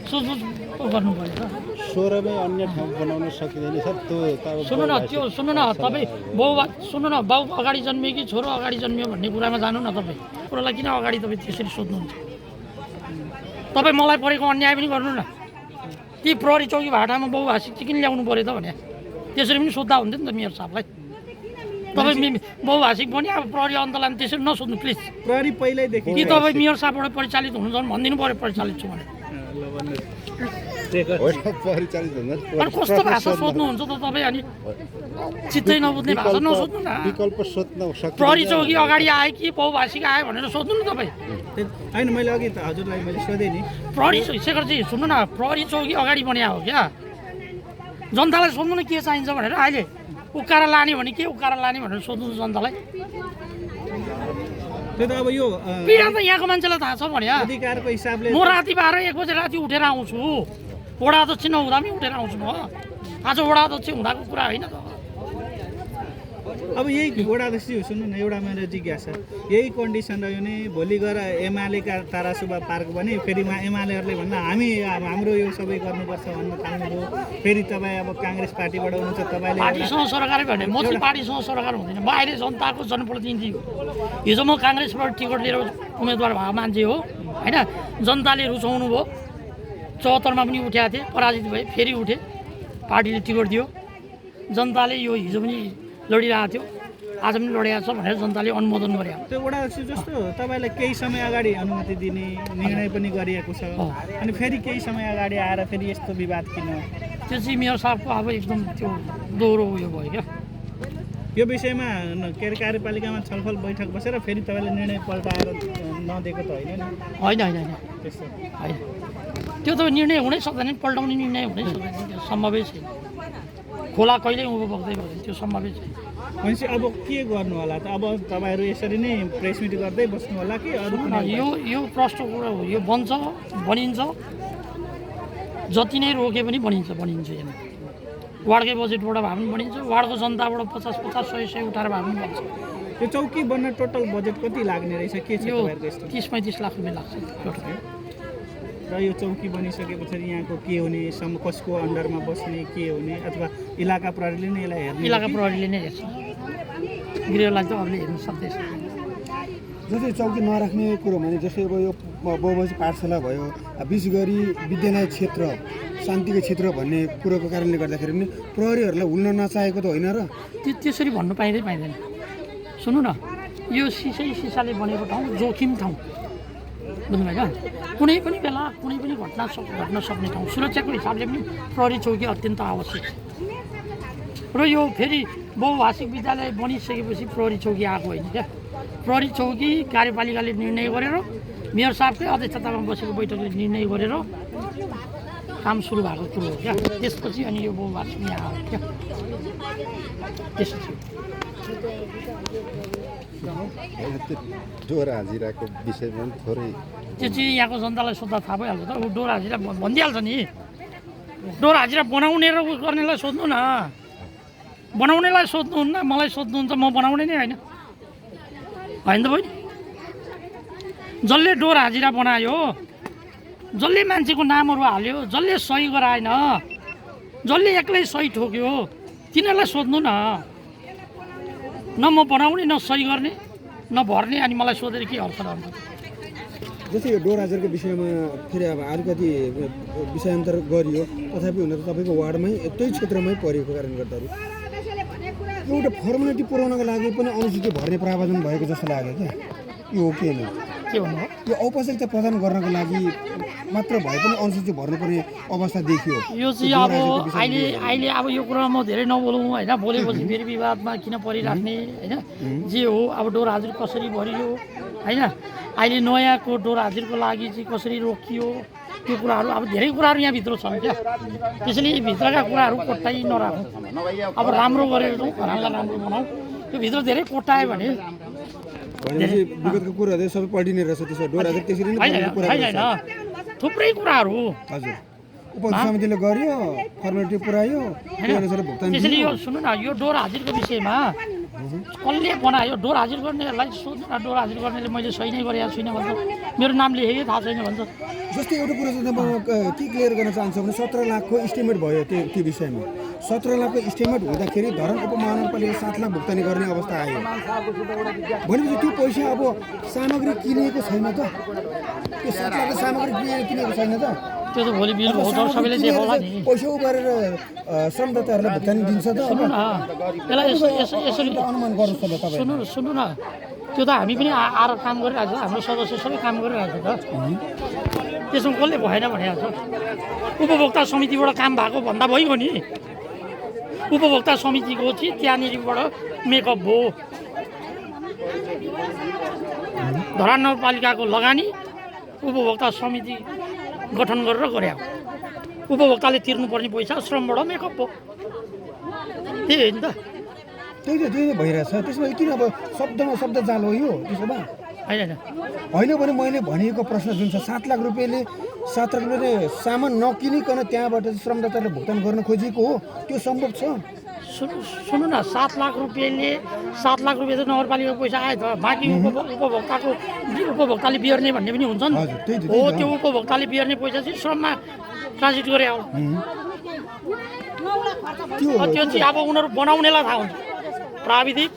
सोचबुझ गर्नु पऱ्यो। 16 मै अन्य ठाउँ बनाउन सकिँदैन सर त्यो सुन्नु न तपाईँ सुन्नु न बाउ अगाडि जन्मियो कि छोरो अगाडि जन्मियो भन्ने कुरामा जानु न तपाईँ। कुरालाई किन अगाडि तपाईँ त्यसरी सोध्नुहुन्छ? तपाईँ मलाई परेको अन्याय पनि गर्नु न। ती प्रहरी चौकी भाटामा बहुभाषिक चाहिँ किन ल्याउनु पऱ्यो त भने त्यसरी पनि सोद्धा हुन्थ्यो नि त मेयर साहबलाई। तपाईँ बहुभाषिक पनि अब प्रहरी अन्तलाई त्यसरी नसोध्नु प्लिज। प्रहरी पहिल्यैदेखि कि तपाईँ मेयर साहबबाट परिचालित हुनुहुन्छ भने भनिदिनु पऱ्यो परिचालित छु भने। अनि कस्तो भाषा सोध्नुहुन्छ त तपाईँ? अनि चित्तै नबुझ्ने भाषा नसोध्नु न। विकल्प सोध्न सक्छ। प्रहरी चौकी अगाडि आए कि बहुभाषिक आयो भनेर सोध्नु न तपाईँ। हैन मैले अघि त हजुरलाई मैले सोधेँ नि। प्रहरी शेखरजी सुन्नु न, प्रहरी चौकी अगाडि बनाएको हो क्या। जनतालाई सोध्नु न के चाहिन्छ भनेर। अहिले उकारा लाने भने के उकारा लाने भनेर सोध्नु जनतालाई। त्यो त अब यो पीडा त यहाँको मान्छेलाई थाहा छ भने अधिकारको हिसाबले म राति 12-1 बजे राति उठेर आउँछु। वडा अध्यक्ष नहुँदा पनि उठेर आउँछु म। आज वडा अध्यक्ष हुँदाको कुरा होइन त। अब यही वडा अध्यक्ष सुन्नु न, एउटा मेरो जिज्ञासा यही कन्डिसन रह्यो भने भोलि गएर एमालेका तारासुब्बा पार्क भने फेरि उहाँ एमालेहरूले भन्दा हामी हाम्रो यो सबै गर्नुपर्छ भन्न थाल्नुभयो। फेरि तपाईँ अब काङ्ग्रेस पार्टीबाट हुनुहुन्छ, तपाईँले पार्टीसँग सरकारै भने म चाहिँ पार्टीसँग सरकार हुँदैन। म अहिले जनताको जनप्रतिनिधि हो। हिजो म काङ्ग्रेसबाट टिकट लिएर उम्मेदवार भएको मान्छे हो होइन। जनताले रुचाउनु भयो। 74 मा पनि उठेको थिएँ, पराजित भए, फेरि उठे, पार्टीले टिकट दियो। जनताले यो हिजो पनि लडिरहेको थियो, आज पनि लडिरहेको छ भनेर जनताले अनुमोदन गरे। त्यो वडा अध्यक्ष जस्तो तपाईँलाई केही समय अगाडि अनुमति दिने निर्णय पनि गरिएको छ, अनि फेरि केही समय अगाडि आएर फेरि यस्तो विवाद किन? त्यो चाहिँ मेयर साहबको अब एकदम त्यो दोहोरो उयो भयो क्या। यो विषयमा के अरे कार्यपालिकामा छलफल बैठक बसेर फेरि तपाईँले निर्णय पल्टाएर नदिएको त होइन नि? होइन त्यस्तो होइन, त्यो त निर्णय हुनै सक्दैन। पल्टाउने निर्णय हुनै सक्दैन, त्यो सम्भवै छैन। खोला कहिल्यै उँभो बग्दै बग्दैन, त्यो सम्भवै छैन। भनेपछि अब के गर्नु होला त? अब तपाईँहरू यसरी नै प्रेस मिट गर्दै बस्नु होला कि अरू? यो प्रष्ट कुरा हो। यो बनिन्छ, जति नै रोके पनि बनिन्छ यहाँ। वार्डकै बजेटबाट भए पनि बनिन्छ, वार्डको जनताबाट 50-50, 100-100 उठाएर भए पनि बन्छ। यो चौकी बन्न टोटल बजेट कति लाग्ने रहेछ? के छ तपाईँहरूको यस्तो? 30-35 लाख रुपियाँ लाग्छ टोटल। र यो चौकी बनिसके पछाडि यहाँको के हुने, कसको अन्डरमा बस्ने, के हुने, अथवा इलाका प्रहरीले नै यसलाई हेर्ने? इलाका प्रहरीले नै हेर्छ, गृहलाई त अरूले हेर्नु सक्दैछ। जस्तै चौकी नराख्ने कुरो भने जस्तै अब यो बहुभाषी पाठशाला भयो, विशेष गरी विद्यालय क्षेत्र, शान्तिको क्षेत्र भन्ने कुरोको कारणले गर्दाखेरि पनि प्रहरीहरूलाई हुल्न नचाहेको त होइन र? त्यसरी भन्नु पाइँदैन। सुन्नु न, यो सिसाले बनेको ठाउँ जोखिम ठाउँ, बुझ्नुभयो क्या? कुनै पनि बेला कुनै पनि घटना घट्न सक्ने ठाउँ। सुरक्षाको हिसाबले पनि प्रहरी चौकी अत्यन्त आवश्यक छ। र यो फेरि बहुभाषिक विद्यालय बनिसकेपछि प्रहरी चौकी आएको होइन क्या। प्रहरी चौकी कार्यपालिकाले निर्णय गरेर, मेयर साहबकै अध्यक्षतामा बसेको बैठकले निर्णय गरेर काम सुरु भएको कुरो हो क्या। त्यसपछि अनि यो बहुभाषिक यहाँ आयो क्या। त्यसपछि डोर हाजिराको विषयमा थोरै त्यो चाहिँ यहाँको जनतालाई सोद्धा थाहा भइहाल्छ त। डोर हाजिरा भनिदिइहाल्छ नि। डोर हाजिरा बनाउने र उस गर्नेलाई सोध्नु न। बनाउनेलाई सोध्नुहुन्न, मलाई सोध्नुहुन्छ, म बनाउने नै होइन त बहिनी। जसले डोर हाजिरा बनायो, जसले मान्छेको नामहरू हाल्यो, जसले सही गराएन, जसले एक्लै सही ठोक्यो, तिनीहरूलाई सोध्नु न। न म बनाउने, न सही गर्ने, न भर्ने, अनि मलाई सोधेर के अर्थ रहन्छ? जस्तै यो डोर हाजिराको विषयमा फेरि अब अलिकति विषयान्तर गरियो, तथापि हुन त तपाईँको वार्डमै त्यही क्षेत्रमै परेको कारणले गर्दाखेरि एउटा फर्मालिटी पुर्याउनको लागि पनि अनुसूची भर्ने प्रावधान भएको जस्तो लाग्यो क्या। यो हो कि होइन? के भन्नु? यो औपचारिकता प्रदान गर्नको लागि मात्र भए पनि अनुसूची भर्नुपर्ने अवस्था देखियो। यो चाहिँ अब अहिले अब यो कुरामा म धेरै नबोलौँ होइन। बोलेपछि फेरि विवादमा किन परिराख्ने होइन। जे हो अब डोर हाजिर कसरी भरियो होइन, अहिले नयाँको डोर हाजिरको लागि चाहिँ कसरी रोकियो, त्यो कुराहरू अब धेरै कुराहरू यहाँभित्र छन् क्या। त्यसैले भित्रका कुराहरू कोट्टाइ नराखौँ। अब राम्रो गरेर जाउँ, घरलाई राम्रो बनाऊ। त्यो भित्र धेरै कोट्टायो भने भनेपछि विगतको कुराहरू सबै पल्टिने रहेछ। त्यसो डोर हाजिर त्यसरी नै होइन, थुप्रै कुराहरू। हजुर, उपसमितिले गर्यो, फर्मालिटी पुऱ्यायो, त्यसैले यो सुन्नु न, यो डोर हाजिरको विषयमा कसले बनायो डोर हाजिर गर्नेहरूलाई सोध्नु न डोर हाजिर गर्नेले मैले सही नै गरेको छुइनँ भन्छ मेरो नाम लेखेकै थाहा छैन भन्छ जस्तै एउटा कुरा चाहिँ म के क्लियर गर्न चाहन्छु भने 17 लाखको इस्टिमेट भयो त्यो विषयमा 17 लाखको इस्टिमेट हुँदाखेरि धरान उपमहानगरपालिका 7 लाख भुक्तानी गर्ने अवस्था आयो भनेपछि त्यो पैसा अब सामग्री किनेको छैन त त्यो 7 लाखको सामग्री किनेको छैन त त्यो त भोलि बिल भोटर सबैले देखाउला नि पैसा उबारेर श्रमदाताहरूलाई भुक्तानी दिन्छ त सुन्नु न यसलाई यसरी अनुमान गर्नुहोस् त तपाईँ सुन्नु न त्यो त हामी पनि आएर काम गरिरहेको छ हाम्रो सदस्य सबै काम गरिरहेको छ त्यसमा कसले भएन भनेको छ उपभोक्ता समितिबाट काम भएको भन्दा भइगयो नि उपभोक्ता समितिको चाहिँ त्यहाँनिरबाट मेकअप भयो धरान नगरपालिकाको लगानी उपभोक्ता समिति गठन गरेर गरे उपभोक्ताले तिर्नुपर्ने पैसा श्रमबाट मेकअप भयो त्यही होइन त त्यही भइरहेछ त्यसमा किन अब शब्दमा शब्द जाल हो यो त्यसो भए होइन भने मैले भनेको प्रश्न जुन छ 7 लाख रुपियाँले 7 लाख रुपियाँले सामान नकिनिकन त्यहाँबाट श्रमदाताले भुक्तान गर्न खोजेको हो त्यो सम्भव छ सुन्नु न 7 लाख रुपियाँले 7 लाख रुपियाँ त नगरपालिकाको पैसा आयो त बाँकी उपभोक्ताले बिहोर्ने भन्ने पनि हुन्छ नि हो त्यो उपभोक्ताले बिहोर्ने पैसा चाहिँ श्रममा ट्रान्जिट गरे हो त्यो चाहिँ अब उनीहरू बनाउनेलाई थाहा हुन्छ प्राविधिक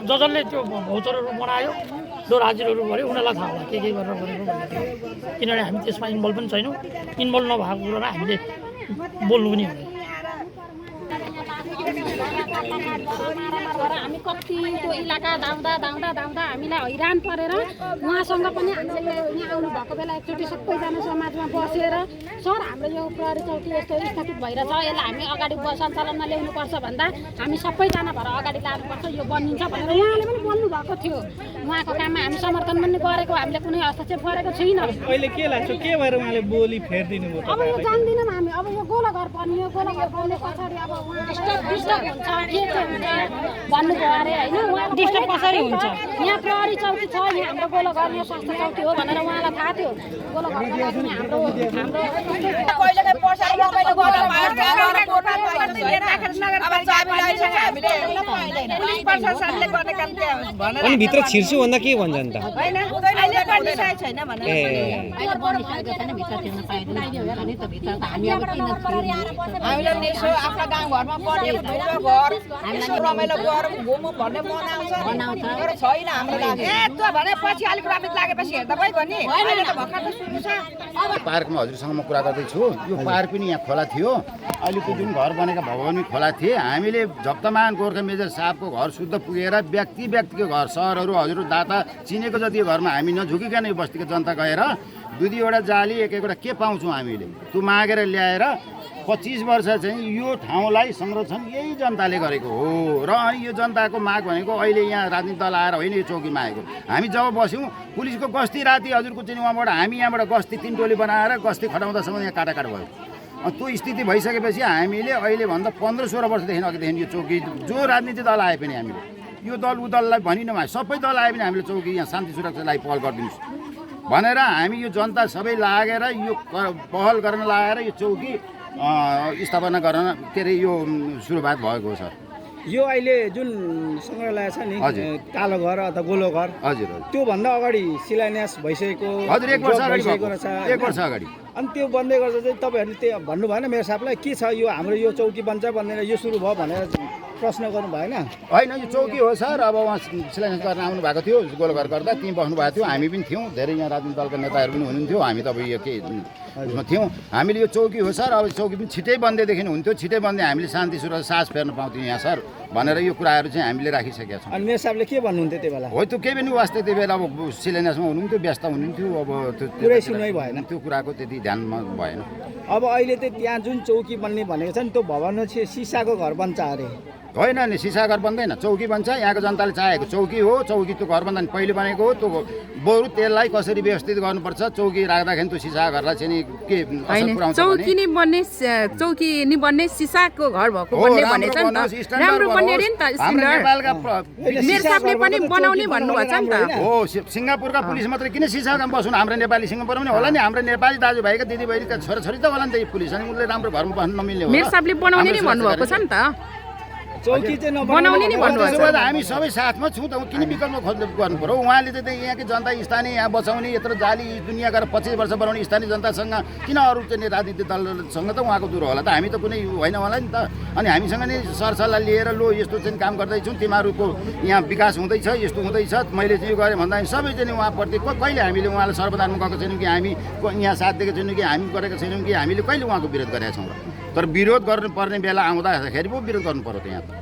जसले त्यो भौचरहरू बनायो डोर हाजिरहरू गऱ्यो उनीहरूलाई थाहा होला के गरेर गरेको भन्ने किनभने हामी त्यसमा इन्भल्भ पनि छैनौँ इन्भल्भ नभएको कुरोलाई हामीले बोल्नु पनि हुँदैन हामी कति त्यो इलाका धाउँदा हामीलाई हैरान परेर उहाँसँग पनि हामीले यहाँ आउनु भएको बेला एकचोटि सबैजना समाजमा बसेर सर हाम्रो यो प्रहरी चौकी यस्तो स्थापित भइरहेछ यसलाई हामी अगाडि सञ्चालनमा ल्याउनुपर्छ भन्दा हामी सबैजना भएर अगाडि लानुपर्छ यो बनिन्छ भनेर उहाँले पनि बोल्नु भएको थियो उहाँको काममा हामी समर्थन पनि गरेको हामीले कुनै हस्तक्षेप गरेको छैनौँ अहिले के लाग्छ के भएर उहाँले बोली फेरिदिनु भयो अब यो जान्दिनौँ हामी अब यो गोलाघर बन्यो गोलाघर बन्ने पछाडि अब डिस्टर्ब हुन्छ के हुन्छ भन्नुभयो अरे होइन डिस्टर्ब कसरी हुन्छ यहाँ प्रहरी चौकी छ यहाँ हाम्रो गोलाघर यो स्वास्थ्य चौकी हो भनेर उहाँलाई थाहा थियो गोलाघर पनि हाम्रो अनि भित्र छिर्छु भन्दा के भन्छ नि त पार्कमा हजुरसँग म कुरा गर्दैछु यो पार्क पनि यहाँ खोला थियो अहिले त्यो जुन घर बनेका भवन पनि खोला थिए हामीले झप्तमान गोर्खा मेजर साहबको घर शुद्ध पुगेर व्यक्तिको घर सहरहरू हजुर दाता चिनेको जति घरमा हामी नझुकिकन यो बस्तीको जनता गएर 2-2वटा जाली एक-एकवटा के पाउँछौँ हामीले त्यो मागेर ल्याएर 25 वर्ष चाहिँ यो ठाउँलाई संरक्षण यही जनताले गरेको हो र अनि यो जनताको माग भनेको अहिले यहाँ राजनीतिक दल आएर होइन यो चौकीमा आएको हामी जब बस्यौँ पुलिसको गस्ती राति हजुरको चाहिँ उहाँबाट हामी यहाँबाट गस्ती 3 टोली बनाएर गस्ती खटाउँदासम्म यहाँ काटाकाट भयो त्यो स्थिति भइसकेपछि हामीले अहिले भन्दा 15-16 वर्षदेखि अघिदेखि यो चौकी जो राजनीतिक दल आए पनि हामीले यो दल उ दललाई भनिनौँ सबै दल आए पनि हामीले चौकी यहाँ शान्ति सुरक्षालाई पहल गरिदिनुहोस् भनेर हामी यो जनता सबै लागेर यो पहल गर्न लागेर यो चौकी स्थापना गर्न के अरे यो सुरुवात भएको हो सर यो अहिले जुन सङ्ग्रहालय छ नि कालो घर अथवा गोलो घर हजुर त्योभन्दा अगाडि शिलान्यास भइसकेको हजुर 1 वर्ष अगाडि 1 वर्ष अगाडि अनि त्यो बन्दै गर्दा चाहिँ तपाईँहरूले त्यो भन्नु भएन मेरो साहबलाई के छ यो हाम्रो यो चौकी बन्छ भनेर यो सुरु भयो भनेर प्रश्न गर्नु भएन होइन यो चौकी हो सर अब उहाँ शिलान्यास गर्न आउनु भएको थियो गोलघर गर्दा त्यहीँ बस्नु भएको थियो हामी पनि थियौँ धेरै यहाँ राजनीतिक दलका नेताहरू पनि हुनुहुन्थ्यो हामी तपाईँ यो के उसमा थियौँ हामीले यो चौकी हो सर अब चौकी पनि छिटै बन्दैदेखि हुन्थ्यो छिटै बन्दै हामीले शान्ति सुरक्षा सास फेर्न पाउँथ्यौँ यहाँ सर भनेर यो कुराहरू चाहिँ हामीले राखिसकेका छौँ अनि मेरो साहबले के भन्नुहुन्थ्यो त्यो बेला हो त्यो केही पनि वास्ते त्यो बेला अब शिलान्यासमा हुनुहुन्थ्यो व्यस्त हुनुहुन्थ्यो अब त्यो पुरै सुनै भएन त्यो कुराको त्यति ध्यानमा भएन अब अहिले चाहिँ त्यहाँ जुन चौकी बन्ने भनेको छ नि त्यो भवन चाहिँ सिसाको घर बन्छ अरे होइन नि सिसा घर बन्दैन चौकी बन्छ यहाँको जनताले चाहेको चौकी हो चौकी त्यो घर बन्दा पहिले बनेको हो त्यो बरु त्यसलाई कसरी व्यवस्थित गर्नुपर्छ चौकी राख्दाखेरि त्यो सिसा घरलाई चाहिँ नि के असर पुऱ्याउँछ चौकी नि बन्ने चौकी नि बन्ने सिसाको घर भएको बन्ने भनेछ नि त राम्रो बन्ने रे नि त मेरो साहबले पनि बनाउने भन्नुभएको छ नि त हो सिङ्गापुरका पुलिस मात्रै किन सिसामा बस्नु हाम्रो नेपाली सिङ्गापुर पनि होला नि हाम्रो नेपाली दाजुभाइका दिदीबहिनीका छोराछोरी त होला नि त पुलिस अनि उनले राम्रो घरमा बस्नु नमिल्ने हो मेरो साहबले बनाउने नि भन्नुभएको छ नि त चौकी चाहिँ बनाउने नि भन्नुभएको त्यसो भए छ। त हामी सबै साथमा छौँ त किन विकल्प खोज्नु गर्नु पर्यो उहाँले चाहिँ यहाँकै जनता स्थानीय यहाँ बचाउने यत्रो जाली दुनियाँ गरेर 25 वर्ष बनाउने स्थानीय जनतासँग किन अरू चाहिँ राजनीतिक दलसँग त उहाँको दूर होला त हामी त कुनै होइन होला नि त अनि हामीसँग नै सरसल्लाह लिएर लो यस्तो चाहिँ काम गर्दैछौँ तिमीहरूको यहाँ विकास हुँदैछ यस्तो हुँदैछ मैले चाहिँ यो गरेँ भन्दाखेरि सबै चाहिँ उहाँप्रति कहिले हामीले उहाँलाई सर्वदानमा गएको छैनौँ कि हामी यहाँ साथ दिएको छैनौँ कि हामी गरेको छैनौँ कि हामीले कहिले उहाँको विरोध गरेका छौँ र तर विरोध गर्नुपर्ने बेला आउँदाखेरि पो विरोध गर्नु पर्यो त यहाँ त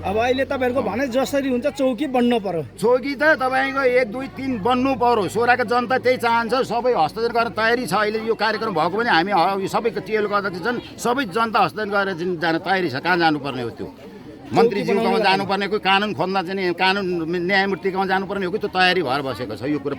अब अहिले तपाईँहरूको भनाइ जसरी हुन्छ चौकी बन्न पर्यो चौकी त तपाईँको 1 2 3 बन्नु पर्यो सोराको जनता त्यही चाहन्छ सबै हस्तान्तरण गर्न तयारी छ अहिले यो कार्यक्रम भएको पनि हामी यो सबैको टिएलको अध्यक्ष छन् सबै जनता हस्तान्तरण गरेर चाहिँ जान तयारी छ कहाँ जानुपर्ने हो त्यो मन्त्रीज्यूकोमा जानुपर्ने कोही कानुन खोज्दा चाहिँ कानुन न्यायमूर्तिकोमा जानुपर्ने हो कि त्यो तयारी भएर बसेको छ यो कुरो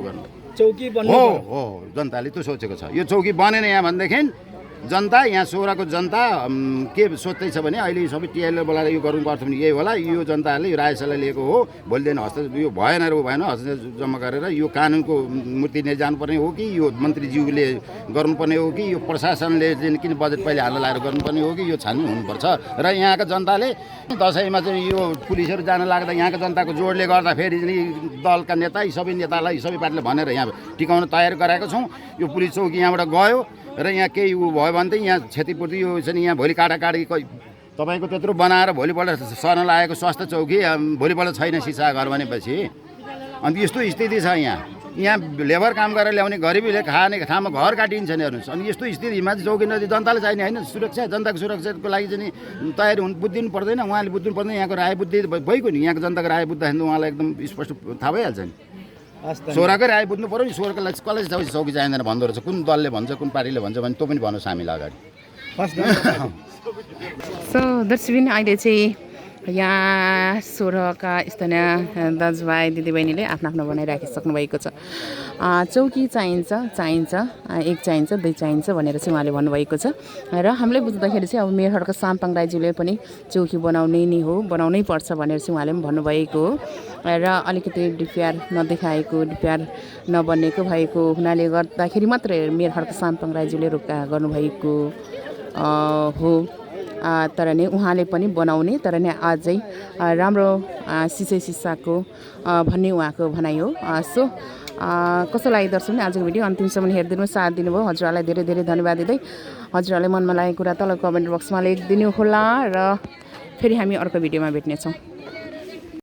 गर्नु चौकी बन्नु हो हो जनताले त्यो सोचेको छ यो चौकी बनेन यहाँ भनेदेखि जनता यहाँ सोराको जनता के सोच्दैछ भने अहिले सबै टिएलले बोलाएर यो गर्नुपर्छ भने यही होला यो जनताले यो रायसल्लाह लिएको हो भोलिदेखि यो भएन र भएन हस्ताक्षर जम्मा गरेर यो कानुनको मूर्ति नै जानुपर्ने हो कि यो मन्त्रीज्यूले गर्नुपर्ने हो कि यो प्रशासनले चाहिँ किन बजेट पहिले हाल्न लगाएर गर्नुपर्ने हो कि यो छानबिन हुनुपर्छ र यहाँका जनताले दसैँमा चाहिँ यो पुलिसहरू जान लाग्दा यहाँको जनताको जोडले गर्दा फेरि दलका नेता यी सबै नेतालाई सबै पार्टीले भनेर यहाँ टिकाउन तयार गराएको छौँ यो पुलिस चौकी यहाँबाट गयो र यहाँ केही उ भयो भने चाहिँ यहाँ क्षतिपूर्ति यो चाहिँ यहाँ भोलि काटाकाटी तपाईँको त्यत्रो बनाएर भोलिपल्ट सर्न लागेको स्वास्थ्य चौकी भोलिपल्ट छैन सिसा घर भनेपछि अन्त यस्तो स्थिति छ यहाँ लेबर काम गरेर ल्याउने गरिबीले खाने ठाउँमा घर काटिन्छ नि हेर्नुहोस् अनि यस्तो स्थितिमा चाहिँ चौकी नदी जनतालाई चाहिने होइन सुरक्षा जनताको सुरक्षाको लागि चाहिँ तयारी बुझिदिनु पर्दैन उहाँले बुझ्नु पर्दैन यहाँको राय बुद्धि भइगयो नि यहाँको जनताको राय बुझ्दाखेरि उहाँलाई एकदम स्पष्ट थाहा भइहाल्छ नि सोराकै राय बुझ्नु पऱ्यो नि सोराको कसले चौकी चाहिँदैन भन्दो रहेछ कुन दलले भन्छ कुन पार्टीले भन्छ भने त्यो पनि भन्नुहोस् हामीलाई अगाडि सो दर्शकबिन अहिले चाहिँ यहाँ सोह्रका स्थानीय दाजुभाइ दिदीबहिनीले आफ्नो आफ्नो बनाइराखिसक्नु भएको छ चौकी चाहिन्छ एक चाहिन्छ दुई चाहिन्छ भनेर चाहिँ उहाँले भन्नुभएको छ र हामीले बुझ्दाखेरि चाहिँ अब मेयर खड्का साम्पाङ राईज्यूले पनि चौकी बनाउने नै हो बनाउनै पर्छ भनेर चाहिँ उहाँले पनि भन्नुभएको हो र अलिकति डिपिआर नदेखाएको डिपिआर नबनेको भएको हुनाले गर्दाखेरि मात्रै मेयर खड्का साम्पाङ राईज्यूले रोका गर्नुभएको हो तर नि उहाँले पनि बनाउने तर नि अझै राम्रो सिसाको भन्ने उहाँको भनाइ हो सो कस्तो लागि दर्शक नि आजको भिडियो अन्तिमसम्म हेरिदिनु साथ दिनुभयो हजुरहरूलाई धेरै धेरै धन्यवाद दिँदै हजुरहरूलाई मनमा लागेको कुरा तल कमेन्ट बक्समा लेखिदिनु होला र फेरि हामी अर्को भिडियोमा भेट्नेछौँ।